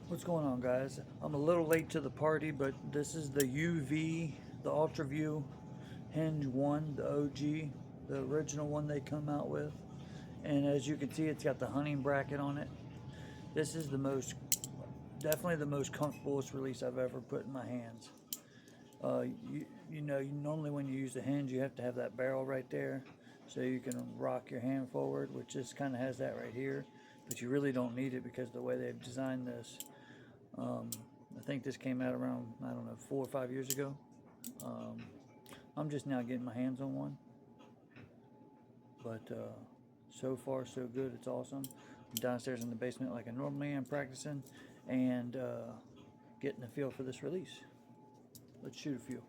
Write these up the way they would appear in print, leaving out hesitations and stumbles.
What's going on, guys? I'm a little late to the party, but this is the the Ultraview Hinge 1, the OG, the original one they come out with. And as you can see, it's got the hunting bracket on it. This is definitely the most comfortablest release I've ever put in my hands. Normally when you use a hinge, you have to have that barrel right there so you can rock your hand forward, which this kind of has that right here. But you really don't need it because of the way they've designed this. I think this came out around, I don't know, 4 or 5 years ago. Um, I'm just now getting my hands on one, but so far so good. It's awesome. I'm downstairs in the basement like I normally am practicing and getting a feel for this release. Let's shoot a few.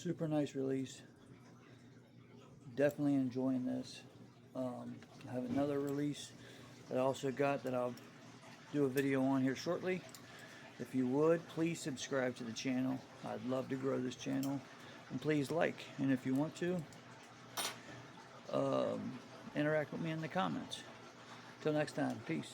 Super nice release. Definitely enjoying this. I have another release that I also got that I'll do a video on here shortly. If you would, please subscribe to the channel. I'd love to grow this channel. And please like. And if you want to, interact with me in the comments. Till next time, peace.